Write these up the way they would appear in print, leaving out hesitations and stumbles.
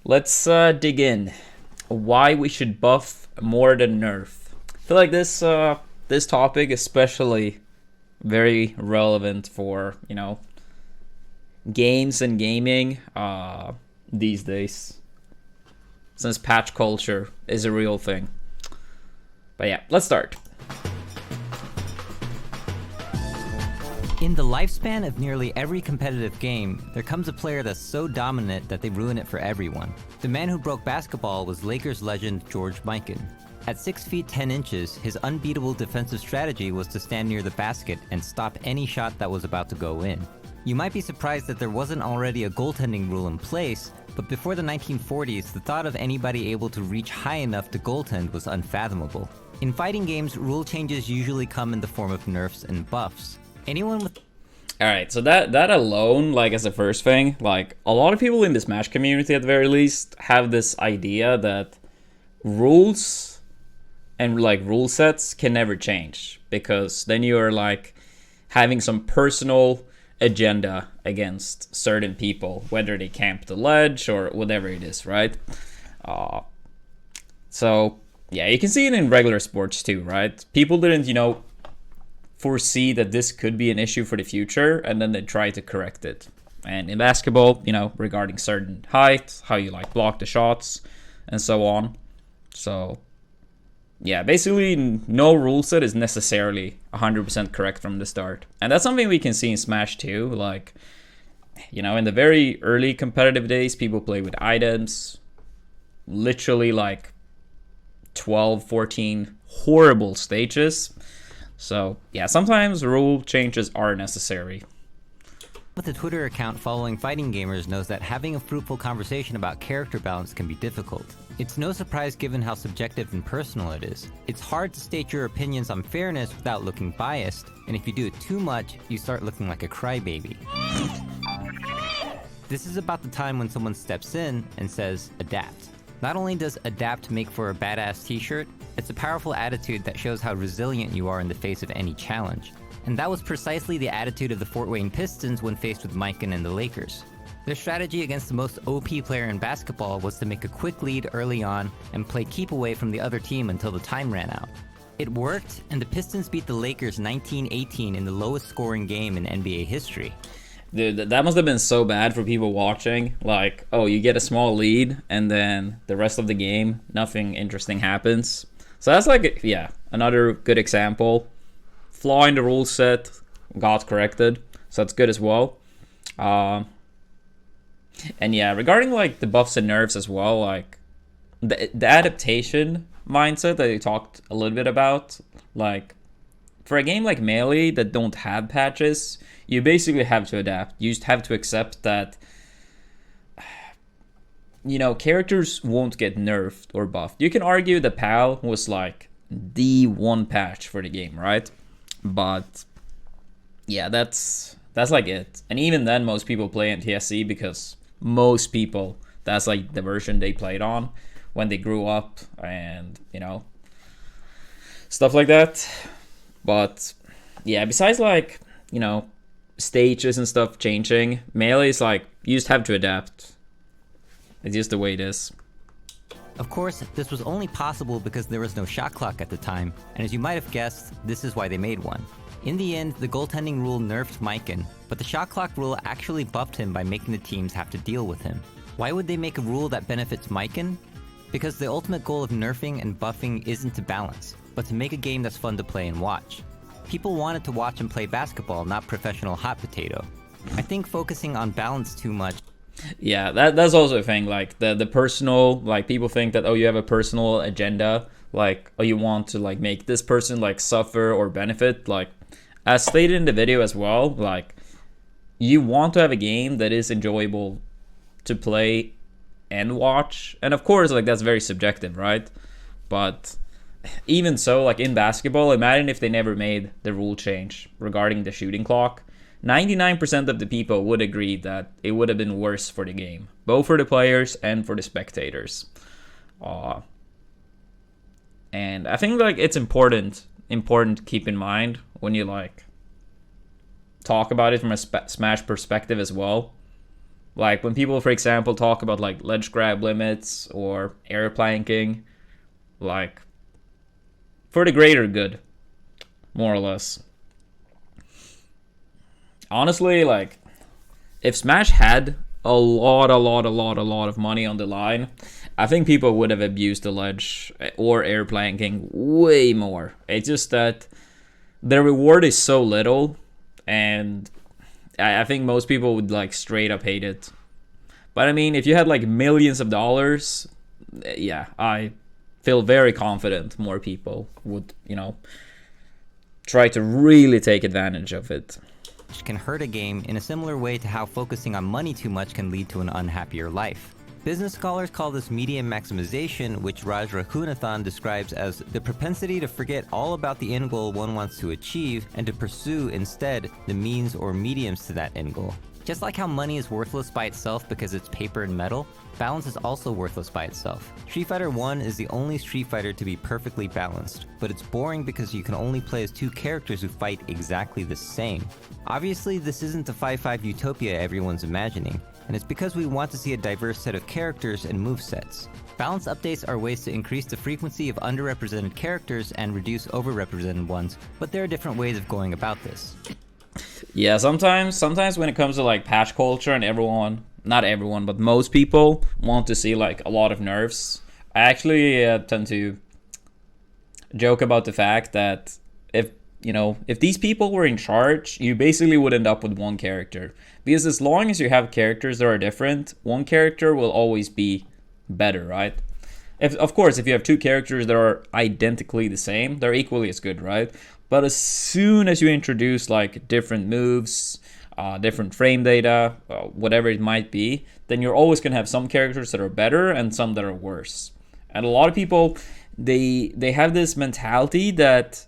Let's dig in. Why we should buff more than nerf. I feel like this topic especially very relevant for games and gaming these days, since patch culture is a real thing. But yeah, let's start. In the lifespan of nearly every competitive game, there comes a player that's so dominant that they ruin it for everyone. The man who broke basketball was Lakers legend George Mikan. At 6 feet 10 inches, his unbeatable defensive strategy was to stand near the basket and stop any shot that was about to go in. You might be surprised that there wasn't already a goaltending rule in place, but before the 1940s, the thought of anybody able to reach high enough to goaltend was unfathomable. In fighting games, rule changes usually come in the form of nerfs and buffs. Anyone with... Alright, so that alone, like, as a first thing, like, a lot of people in this Smash community, at the very least, have this idea that rules and, like, rule sets can never change, because then you're, like, having some personal agenda against certain people, whether they camp the ledge or whatever it is, right? So, yeah, you can see it in regular sports, too, right? People didn't, foresee that this could be an issue for the future, and then they try to correct it. And in basketball, regarding certain height, how you like block the shots, and so on. So, yeah, basically no rule set is necessarily 100% correct from the start. And that's something we can see in Smash too. Like, in the very early competitive days, people play with items. Literally like 12, 14 horrible stages. So, yeah, sometimes rule changes are necessary. With a Twitter account following fighting gamers knows that having a fruitful conversation about character balance can be difficult. It's no surprise given how subjective and personal it is. It's hard to state your opinions on fairness without looking biased, and if you do it too much, you start looking like a crybaby. This is about the time when someone steps in and says, adapt. Not only does adapt make for a badass t-shirt, it's a powerful attitude that shows how resilient you are in the face of any challenge. And that was precisely the attitude of the Fort Wayne Pistons when faced with Mikan and the Lakers. Their strategy against the most OP player in basketball was to make a quick lead early on and play keep away from the other team until the time ran out. It worked, and the Pistons beat the Lakers 19-18 in the lowest scoring game in NBA history. Dude, that must have been so bad for people watching. Like, oh, you get a small lead, and then the rest of the game, nothing interesting happens. So that's like, yeah, another good example. Flaw in the rule set got corrected, so that's good as well. And yeah, regarding like the buffs and nerfs as well, like the adaptation mindset that you talked a little bit about, like for a game like Melee that don't have patches, you basically have to adapt. You just have to accept that, characters won't get nerfed or buffed. You can argue that PAL was like the one patch for the game, right? But yeah, that's like it. And even then, most people play in TSC because most people, that's like the version they played on when they grew up and, stuff like that. But yeah, besides like, stages and stuff changing, Melee is like, you just have to adapt. It's just the way it is. Of course, this was only possible because there was no shot clock at the time, and as you might have guessed, this is why they made one. In the end, the goaltending rule nerfed Mikan, but the shot clock rule actually buffed him by making the teams have to deal with him. Why would they make a rule that benefits Mikan? Because the ultimate goal of nerfing and buffing isn't to balance, but to make a game that's fun to play and watch. People wanted to watch and play basketball, not professional hot potato. I think focusing on balance too much... Yeah, that's also a thing, like the personal, like people think that, oh, you have a personal agenda, like, oh, you want to like make this person like suffer or benefit, like as stated in the video as well, like you want to have a game that is enjoyable to play and watch, and of course like that's very subjective, right? But even so, like in basketball, imagine if they never made the rule change regarding the shooting clock. 99% of the people would agree that it would have been worse for the game, both for the players and for the spectators. And I think like it's important to keep in mind when you like talk about it from a Smash perspective as well. Like when people, for example, talk about like ledge grab limits or air planking, like for the greater good, more or less. Honestly, like if Smash had a lot of money on the line, I think people would have abused the ledge or air planking way more. It's just that the reward is so little, and I think most people would like straight up hate it. But I mean, if you had like millions of dollars, yeah, I feel very confident more people would, try to really take advantage of it. Which can hurt a game in a similar way to how focusing on money too much can lead to an unhappier life. Business scholars call this medium maximization, which Raj Raghunathan describes as the propensity to forget all about the end goal one wants to achieve and to pursue instead the means or mediums to that end goal. Just like how money is worthless by itself because it's paper and metal, balance is also worthless by itself. Street Fighter 1 is the only Street Fighter to be perfectly balanced, but it's boring because you can only play as two characters who fight exactly the same. Obviously, this isn't the 5-5 utopia everyone's imagining, and it's because we want to see a diverse set of characters and movesets. Balance updates are ways to increase the frequency of underrepresented characters and reduce overrepresented ones, but there are different ways of going about this. Yeah, sometimes when it comes to like patch culture and not everyone, but most people want to see like a lot of nerfs. I actually tend to joke about the fact that if these people were in charge, you basically would end up with one character. Because as long as you have characters that are different, one character will always be better, right? Of course, if you have two characters that are identically the same, they're equally as good, right? But as soon as you introduce like different moves, different frame data, whatever it might be, then you're always going to have some characters that are better and some that are worse. And a lot of people, they have this mentality that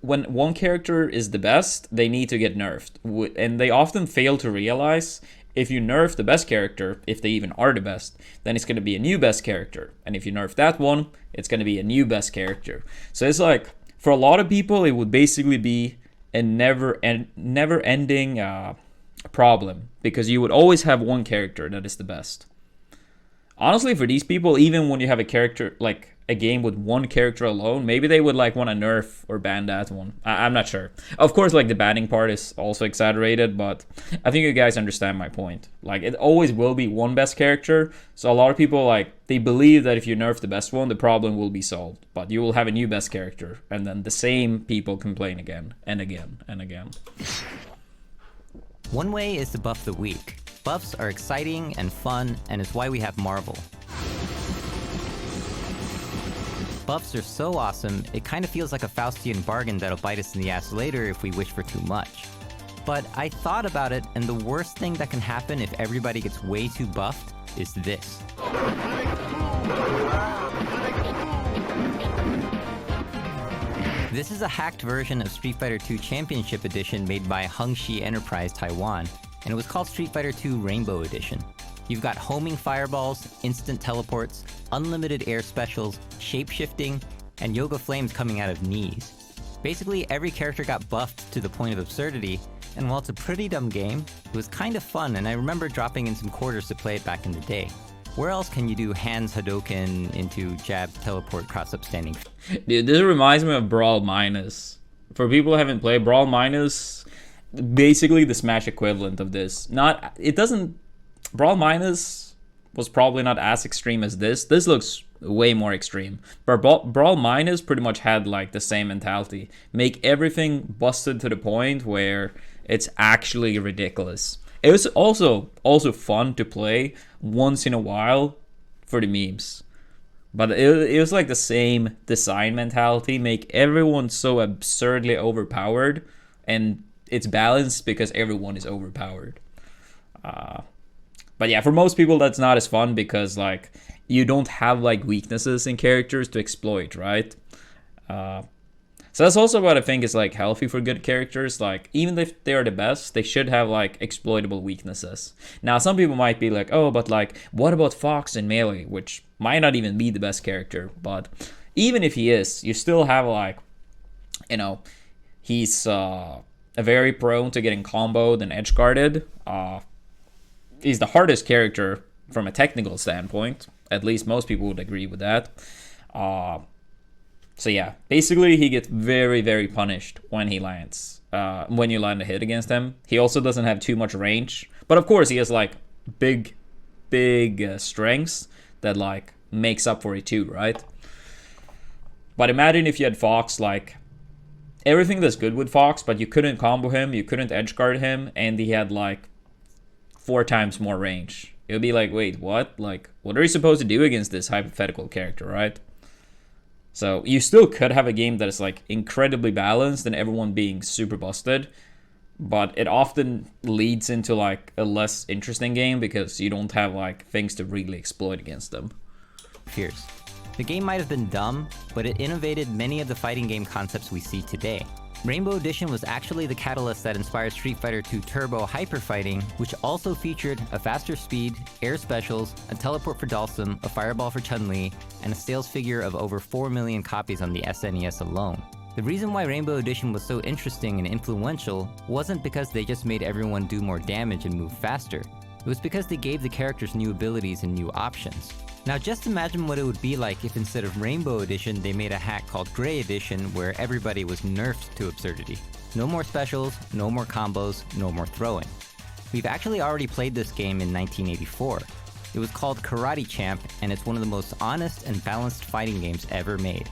when one character is the best, they need to get nerfed. And they often fail to realize if you nerf the best character, if they even are the best, then it's going to be a new best character. And if you nerf that one, it's going to be a new best character. So it's like, for a lot of people, it would basically be a never-ending problem, because you would always have one character that is the best. Honestly, for these people, even when you have a character, like a game with one character alone, maybe they would like want to nerf or ban that one. I'm not sure. Of course, like the banning part is also exaggerated, but I think you guys understand my point. Like it always will be one best character. So a lot of people like they believe that if you nerf the best one, the problem will be solved. But you will have a new best character, and then the same people complain again and again and again. One way is to buff the weak. Buffs are exciting and fun, and it's why we have Marvel. Buffs are so awesome, it kind of feels like a Faustian bargain that'll bite us in the ass later if we wish for too much. But I thought about it, and the worst thing that can happen if everybody gets way too buffed is this. This is a hacked version of Street Fighter 2 Championship Edition made by Hungshi Enterprise Taiwan, and it was called Street Fighter 2 Rainbow Edition. You've got homing fireballs, instant teleports, unlimited air specials, shape-shifting, and yoga flames coming out of knees. Basically, every character got buffed to the point of absurdity, and while it's a pretty dumb game, it was kind of fun, and I remember dropping in some quarters to play it back in the day. Where else can you do hands Hadoken into jab, teleport, cross-up standing? Dude, this reminds me of Brawl Minus. For people who haven't played, Brawl Minus, basically the Smash equivalent of this. Brawl Minus was probably not as extreme as this. This looks way more extreme. But Brawl Minus pretty much had like the same mentality. Make everything busted to the point where it's actually ridiculous. It was also fun to play once in a while for the memes. But it was like the same design mentality. Make everyone so absurdly overpowered, and it's balanced because everyone is overpowered. But yeah, for most people that's not as fun because like you don't have like weaknesses in characters to exploit, right? So that's also what I think is like healthy for good characters. Like even if they are the best, they should have like exploitable weaknesses. Now some people might be like, oh, but like what about Fox in Melee, which might not even be the best character, but even if he is, you still have like, he's very prone to getting comboed and edge guarded. he's the hardest character from a technical standpoint. At least most people would agree with that. So yeah, basically he gets very, very punished when he lands. When you land a hit against him. He also doesn't have too much range. But of course he has like big strengths that like makes up for it too, right? But imagine if you had Fox, like everything that's good with Fox, but you couldn't combo him, you couldn't edgeguard him, and he had like 4 times more range. It would be like, wait, what? Like, what are you supposed to do against this hypothetical character, right? So you still could have a game that is like incredibly balanced and everyone being super busted, but it often leads into like a less interesting game because you don't have like things to really exploit against them. Fierce. The game might have been dumb, but it innovated many of the fighting game concepts we see today. Rainbow Edition was actually the catalyst that inspired Street Fighter II Turbo Hyper Fighting, which also featured a faster speed, air specials, a teleport for Dalsum, a fireball for Chun-Li, and a sales figure of over 4 million copies on the SNES alone. The reason why Rainbow Edition was so interesting and influential wasn't because they just made everyone do more damage and move faster. It was because they gave the characters new abilities and new options. Now just imagine what it would be like if instead of Rainbow Edition they made a hack called Gray Edition where everybody was nerfed to absurdity. No more specials, no more combos, no more throwing. We've actually already played this game in 1984. It was called Karate Champ, and it's one of the most honest and balanced fighting games ever made.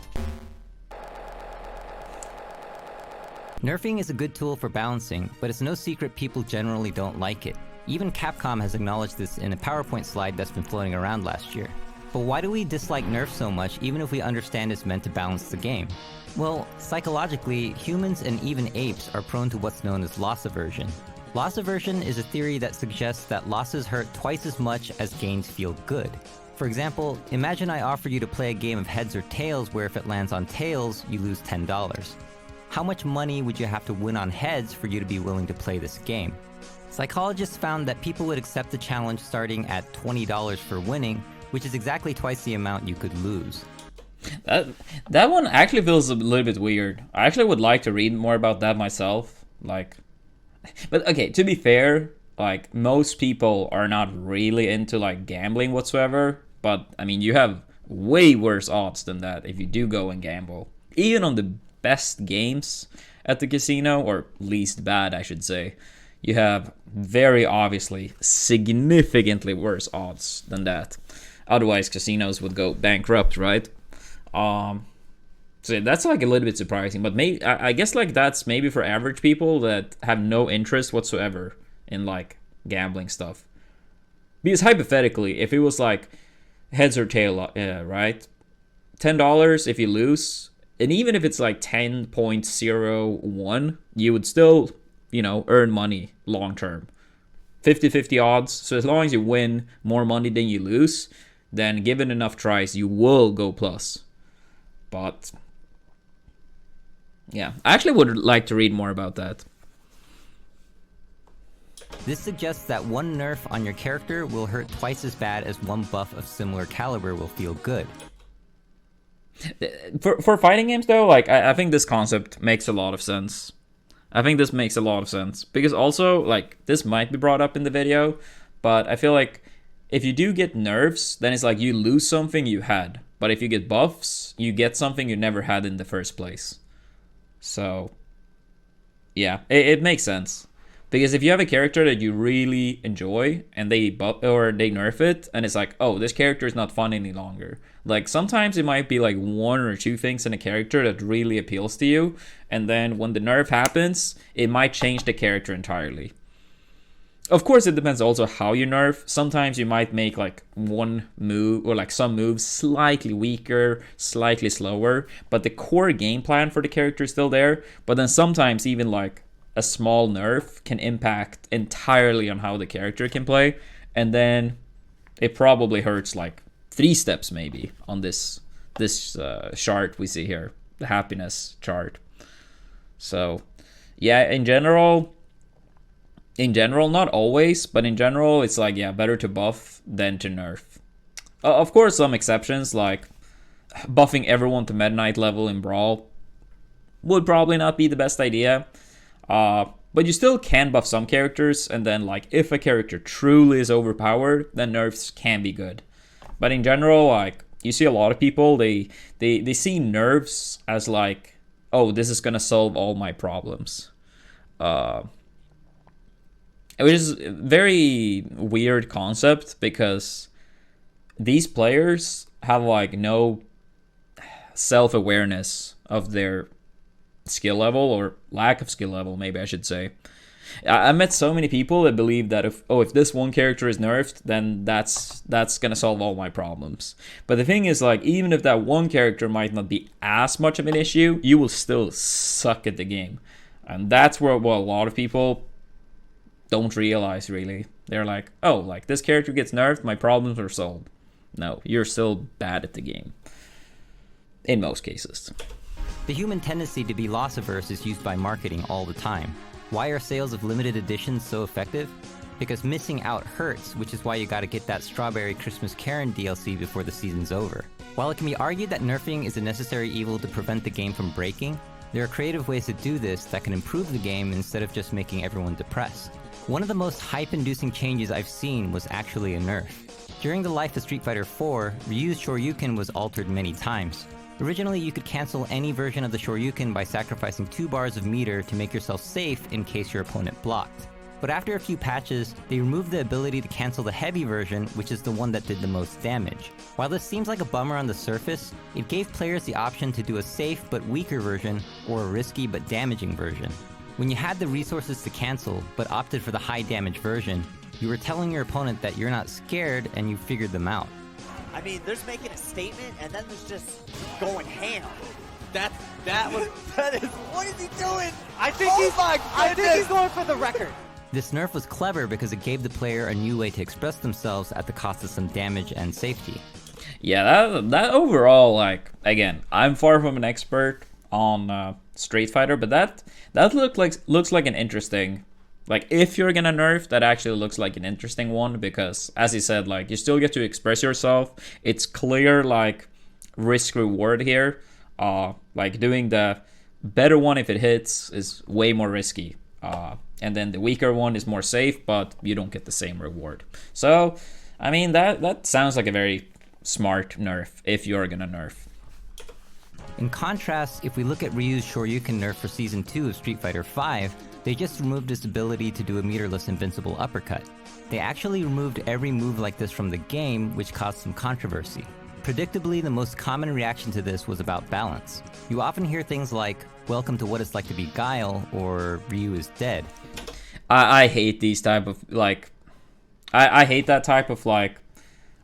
Nerfing is a good tool for balancing, but it's no secret people generally don't like it. Even Capcom has acknowledged this in a PowerPoint slide that's been floating around last year. But why do we dislike Nerf so much even if we understand it's meant to balance the game? Well, psychologically, humans and even apes are prone to what's known as loss aversion. Loss aversion is a theory that suggests that losses hurt twice as much as gains feel good. For example, imagine I offer you to play a game of heads or tails where if it lands on tails, you lose $10. How much money would you have to win on heads for you to be willing to play this game? Psychologists found that people would accept the challenge starting at $20 for winning, which is exactly twice the amount you could lose. That one actually feels a little bit weird. I actually would like to read more about that myself. But okay, to be fair, like most people are not really into like gambling whatsoever. But I mean, you have way worse odds than that if you do go and gamble. Even on the best games at the casino, or least bad, I should say. You have very obviously significantly worse odds than that. Otherwise, casinos would go bankrupt, right? So that's like a little bit surprising. But maybe I guess like that's maybe for average people that have no interest whatsoever in like gambling stuff. Because hypothetically, if it was like heads or tail, right? $10 if you lose, and even if it's like 10.01, you would still, earn money long term. 50-50 odds. So as long as you win more money than you lose, then given enough tries, you will go plus. But yeah, I actually would like to read more about that. This suggests that one nerf on your character will hurt twice as bad as one buff of similar caliber will feel good. For fighting games though, like I think this concept makes a lot of sense. Because also, like, this might be brought up in the video, but I feel like if you do get nerfs, then it's like you lose something you had. But if you get buffs, you get something you never had in the first place. So, yeah, it makes sense. Because if you have a character that you really enjoy and they buff or they nerf it, and it's like, oh, this character is not fun any longer. Like sometimes it might be like 1 or 2 things in a character that really appeals to you, and then when the nerf happens, it might change the character entirely. Of course, it depends also how you nerf. Sometimes you might make like one move or like some moves slightly weaker, slightly slower, but the core game plan for the character is still there. But then sometimes even like a small nerf can impact entirely on how the character can play, and then it probably hurts like 3 steps maybe on this chart we see here, the happiness chart. So yeah, in general, not always, but in general, it's like, yeah, better to buff than to nerf. Of course, some exceptions, like buffing everyone to Meta Knight level in Brawl would probably not be the best idea. But But you still can buff some characters, and then like if a character truly is overpowered, then nerfs can be good. But in general, like you see a lot of people, they see nerfs as like, oh, this is gonna solve all my problems. Which is a very weird concept, because these players have like no self-awareness of their skill level, or lack of skill level, maybe I should say. I met so many people that believe that if this one character is nerfed, then that's gonna solve all my problems. But the thing is, like, even if that one character might not be as much of an issue, you will still suck at the game. And that's where a lot of people don't realize, really. They're like, oh, like this character gets nerfed, my problems are solved. No, you're still bad at the game. In most cases. The human tendency to be loss averse is used by marketing all the time. Why are sales of limited editions so effective? Because missing out hurts, which is why you gotta get that Strawberry Christmas Karen DLC before the season's over. While it can be argued that nerfing is a necessary evil to prevent the game from breaking, there are creative ways to do this that can improve the game instead of just making everyone depressed. One of the most hype-inducing changes I've seen was actually a nerf. During the life of Street Fighter IV, Ryu's Shoryuken was altered many times. Originally, you could cancel any version of the Shoryuken by sacrificing 2 bars of meter to make yourself safe in case your opponent blocked. But after a few patches, they removed the ability to cancel the heavy version, which is the one that did the most damage. While this seems like a bummer on the surface, it gave players the option to do a safe but weaker version, or a risky but damaging version. When you had the resources to cancel, but opted for the high damage version, you were telling your opponent that you're not scared and you figured them out. I mean, there's making a statement, and then there's just going ham. That is, What is he doing? I think he's going for the record. This nerf was clever because it gave the player a new way to express themselves at the cost of some damage and safety. Yeah, that overall, like, again, I'm far from an expert on Street Fighter, but that looks like an interesting, like, if you're gonna nerf, that actually looks like an interesting one, because as he said, like, you still get to express yourself. It's clear, like, risk reward here. Like, doing the better one if it hits is way more risky, and then the weaker one is more safe, but you don't get the same reward. So I mean, that sounds like a very smart nerf if you're gonna nerf. In contrast, if we look at Ryu's Shoryuken nerf for Season 2 of Street Fighter V, they just removed his ability to do a meterless invincible uppercut. They actually removed every move like this from the game, which caused some controversy. Predictably, the most common reaction to this was about balance. You often hear things like, "Welcome to what it's like to be Guile," or "Ryu is dead." I hate these type of, like, I hate that type of, like,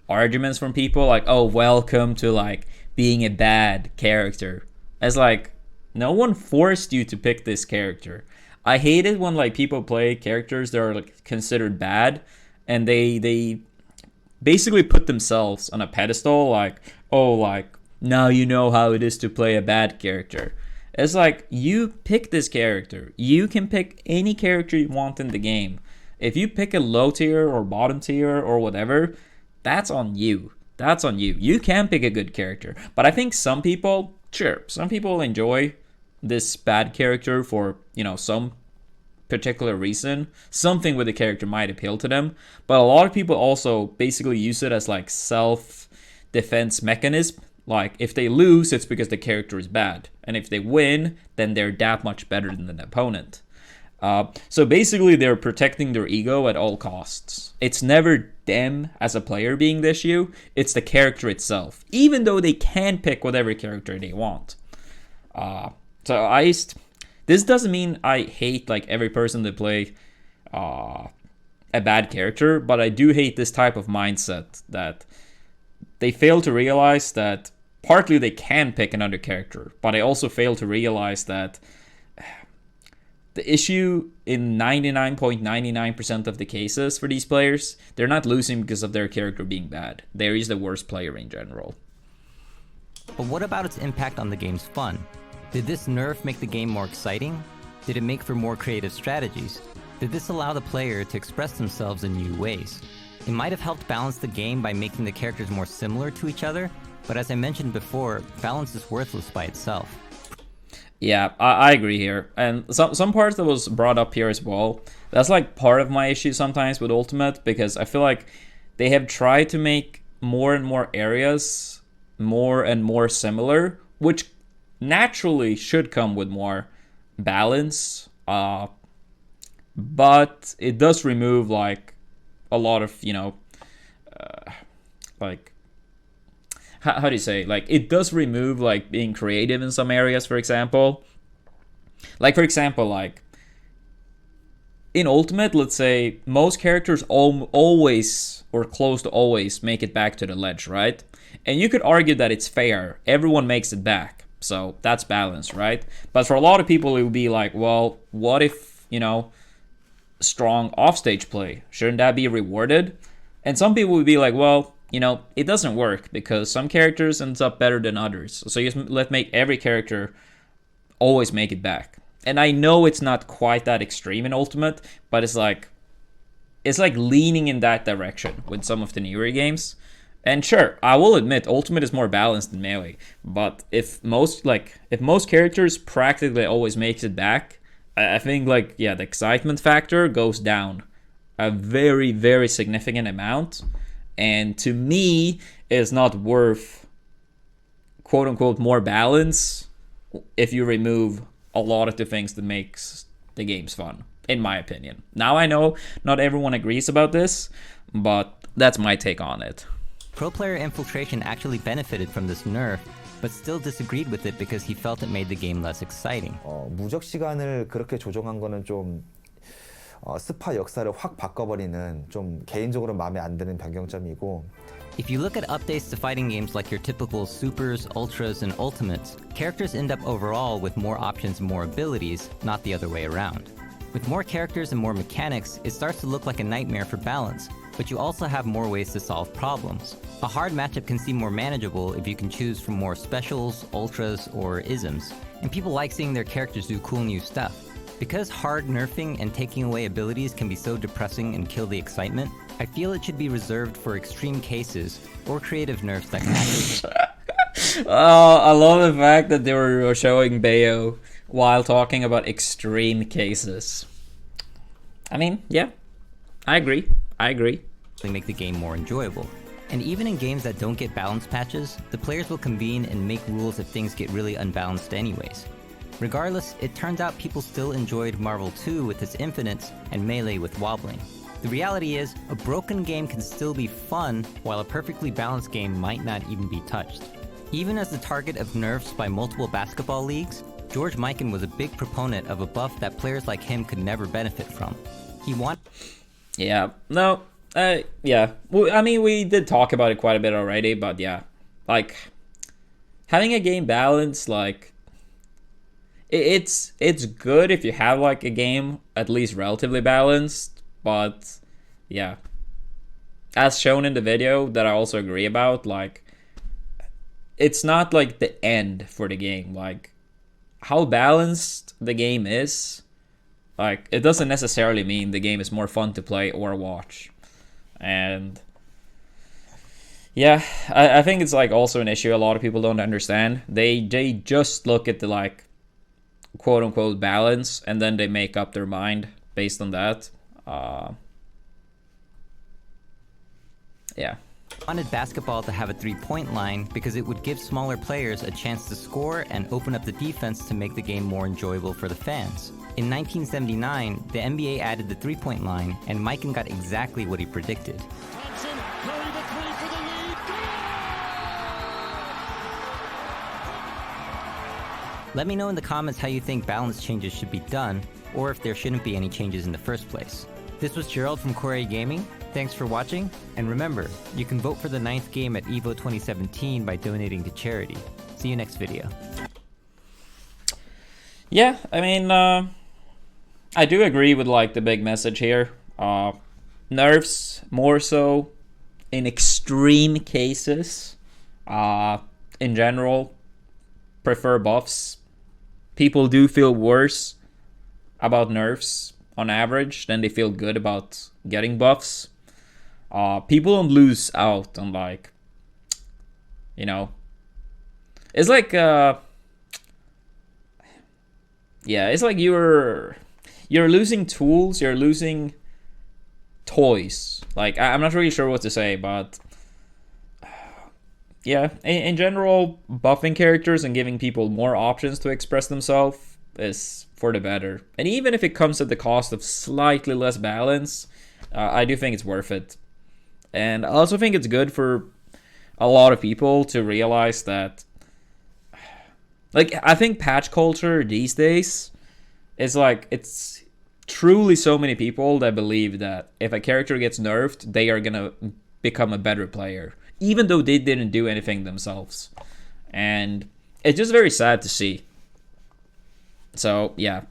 arguments from people, like, oh, welcome to, like, being a bad character. It's like, no one forced you to pick this character. I hate it when, like, people play characters that are, like, considered bad, and they basically put themselves on a pedestal, like, oh, like, now you know how it is to play a bad character. It's like, you pick this character. You can pick any character you want in the game. If you pick a low tier or bottom tier or whatever, that's on you. That's on you. You can pick a good character. But I think some people, sure, some people enjoy this bad character for, you know, some particular reason. Something with the character might appeal to them. But a lot of people also basically use it as, like, self-defense mechanism. Like, if they lose, it's because the character is bad. And if they win, then they're that much better than the opponent. So basically, they're protecting their ego at all costs. It's never them as a player being the issue. It's the character itself. Even though they can pick whatever character they want. This doesn't mean I hate, like, every person that play a bad character. But I do hate this type of mindset that they fail to realize that partly they can pick another character, but they also fail to realize that the issue in 99.99% of the cases for these players, they're not losing because of their character being bad. They're just the worst player in general. But what about its impact on the game's fun? Did this nerf make the game more exciting? Did it make for more creative strategies? Did this allow the player to express themselves in new ways? It might have helped balance the game by making the characters more similar to each other, but as I mentioned before, balance is worthless by itself. Yeah, I agree here. And some parts that was brought up here as well. That's like part of my issue sometimes with Ultimate, because I feel like they have tried to make more and more areas more and more similar, which naturally should come with more balance. But it does remove like a lot of, like how do you say, like it does remove like being creative in some areas, for example. Like for example, like in Ultimate, let's say most characters always or close to always make it back to the ledge, right? And you could argue that it's fair. Everyone makes it back. So that's balance, right? But for a lot of people, it would be like, well, what if, strong offstage play? Shouldn't that be rewarded? And some people would be like, well, it doesn't work because some characters ends up better than others. So let's make every character always make it back. And I know it's not quite that extreme in Ultimate, but it's like leaning in that direction with some of the newer games. And sure, I will admit Ultimate is more balanced than Melee, but if most characters practically always makes it back, I think the excitement factor goes down a very, very significant amount. And to me, it's not worth quote unquote more balance if you remove a lot of the things that makes the games fun, in my opinion. Now I know not everyone agrees about this, but that's my take on it. Pro player Infiltration actually benefited from this nerf, but still disagreed with it because he felt it made the game less exciting. 무적 시간을 그렇게 조정한 거는 좀 스파 역사를 확 바꿔버리는 좀 개인적으로 마음에 안 드는 변경점이고. If you look at updates to fighting games like your typical Supers, Ultras, and Ultimates, characters end up overall with more options and more abilities, not the other way around. With more characters and more mechanics, it starts to look like a nightmare for balance, but you also have more ways to solve problems. A hard matchup can seem more manageable if you can choose from more specials, ultras, or isms, and people like seeing their characters do cool new stuff. Because hard nerfing and taking away abilities can be so depressing and kill the excitement, I feel it should be reserved for extreme cases or creative nerfs that can actually... Oh, I love the fact that they were showing Bayo while talking about extreme cases. I mean, yeah, I agree. make the game more enjoyable. And even in games that don't get balance patches, the players will convene and make rules if things get really unbalanced anyways. Regardless, it turns out people still enjoyed Marvel 2 with its infinites and Melee with wobbling. The reality is, a broken game can still be fun, while a perfectly balanced game might not even be touched. Even as the target of nerfs by multiple basketball leagues, George Mikan was a big proponent of a buff that players like him could never benefit from. He wanted... Yeah, no, yeah. Well, I mean, we did talk about it quite a bit already, but yeah. Like, having a game balanced, like, it's good if you have, like, a game at least relatively balanced, but, yeah. As shown in the video that I also agree about, like, it's not, like, the end for the game. Like, how balanced the game is, like, it doesn't necessarily mean the game is more fun to play or watch. And yeah, I think it's like also an issue a lot of people don't understand. They just look at the like quote unquote balance and then they make up their mind based on that. Yeah. Wanted basketball to have a three-point line because it would give smaller players a chance to score and open up the defense to make the game more enjoyable for the fans. In 1979, the NBA added the three-point line, and Mikan got exactly what he predicted. Let me know in the comments how you think balance changes should be done, or if there shouldn't be any changes in the first place. This was Gerald from Korea Gaming. Thanks for watching, and remember, you can vote for the 9th game at EVO 2017 by donating to charity. See you next video. Yeah, I mean, I do agree with like the big message here. Nerfs more so in extreme cases. In general, prefer buffs. People do feel worse about nerfs on average than they feel good about getting buffs. People don't lose out on like, you know, it's like Yeah, it's like you're losing tools, you're losing toys. Like I'm not really sure what to say, but yeah, in general, buffing characters and giving people more options to express themselves is for the better. And even if it comes at the cost of slightly less balance, I do think it's worth it. And I also think it's good for a lot of people to realize that, like, I think patch culture these days is like, it's truly so many people that believe that if a character gets nerfed, they are gonna become a better player, even though they didn't do anything themselves. And it's just very sad to see. So yeah,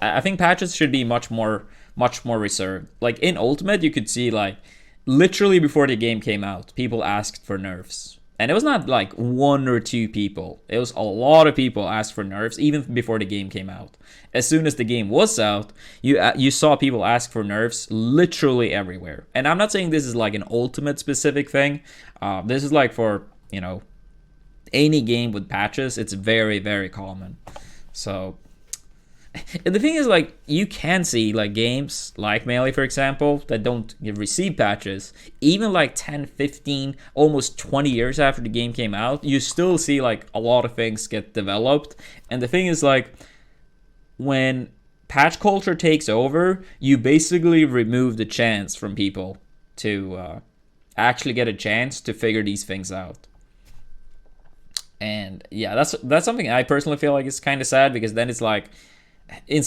I think patches should be much more reserved. Like in Ultimate, you could see like literally before the game came out, people asked for nerfs. And it was not like one or two people. It was a lot of people asked for nerfs even before the game came out. As soon as the game was out, you saw people ask for nerfs literally everywhere. And I'm not saying this is like an Ultimate specific thing. This is like for, you know, any game with patches. It's very, very common. So the thing is, like, you can see like games like Melee, for example, that don't receive patches, even like 10, 15, almost 20 years after the game came out, you still see like a lot of things get developed. And the thing is, like, when patch culture takes over, you basically remove the chance from people to actually get a chance to figure these things out. And yeah, that's something I personally feel like is kind of sad, because then it's like, in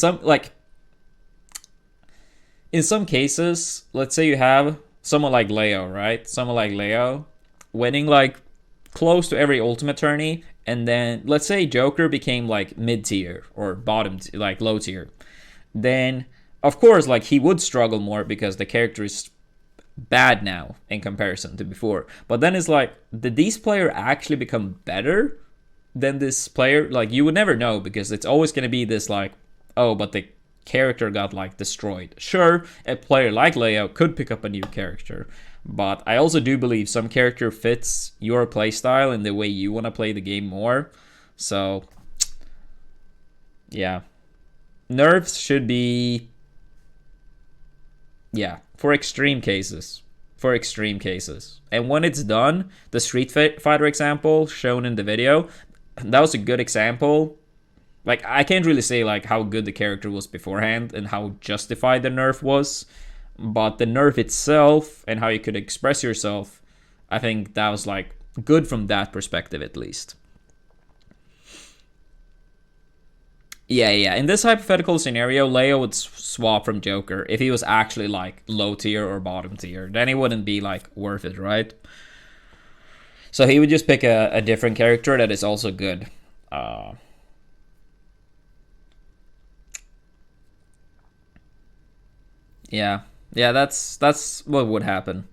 some cases, let's say you have someone like Leo, right? Someone like Leo winning like close to every Ultimate tourney, and then let's say Joker became like mid-tier or like low tier. Then of course, like, he would struggle more because the character is bad now in comparison to before. But then it's like, did these player actually become better than this player? Like, you would never know, because it's always going to be this like, oh, but the character got like destroyed. Sure, a player like Leo could pick up a new character, but I also do believe some character fits your playstyle and the way you want to play the game more. So yeah, nerfs should be, yeah, for extreme cases. For extreme cases. And when it's done, the Street Fighter example shown in the video, that was a good example. Like, I can't really say like how good the character was beforehand and how justified the nerf was, but the nerf itself and how you could express yourself, I think that was like good from that perspective at least. Yeah. In this hypothetical scenario, Leo would swap from Joker if he was actually like low tier or bottom tier. Then it wouldn't be like worth it, right? So he would just pick a different character that is also good. Yeah, that's what would happen.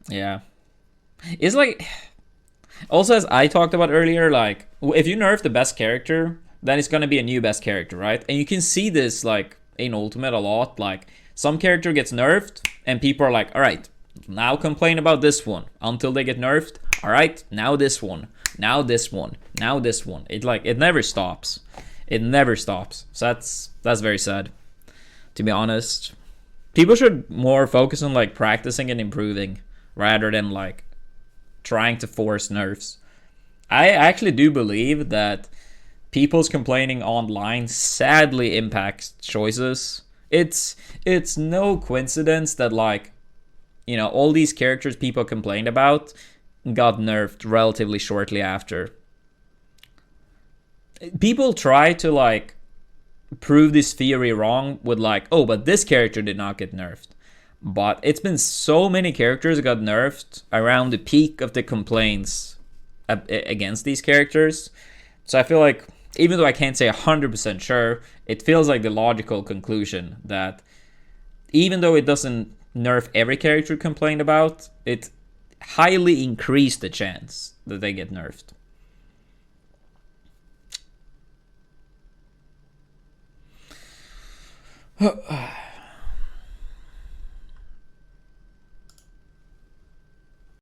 Yeah, it's like, also, as I talked about earlier, like, if you nerf the best character, then it's gonna be a new best character, right? And you can see this like in Ultimate a lot. Like, some character gets nerfed and people are like, all right, now complain about this one until they get nerfed. All right, now this one, now this one, now this one. It never stops. It never stops. So that's very sad, to be honest. People should more focus on like practicing and improving rather than like trying to force nerfs. I actually do believe that people's complaining online sadly impacts choices. It's no coincidence that, like, you know, all these characters people complained about got nerfed relatively shortly after. People try to like prove this theory wrong with like, oh, but this character did not get nerfed. But it's been so many characters that got nerfed around the peak of the complaints against these characters. So I feel like, even though I can't say 100% sure, it feels like the logical conclusion that even though it doesn't nerf every character complained about, it highly increased the chance that they get nerfed.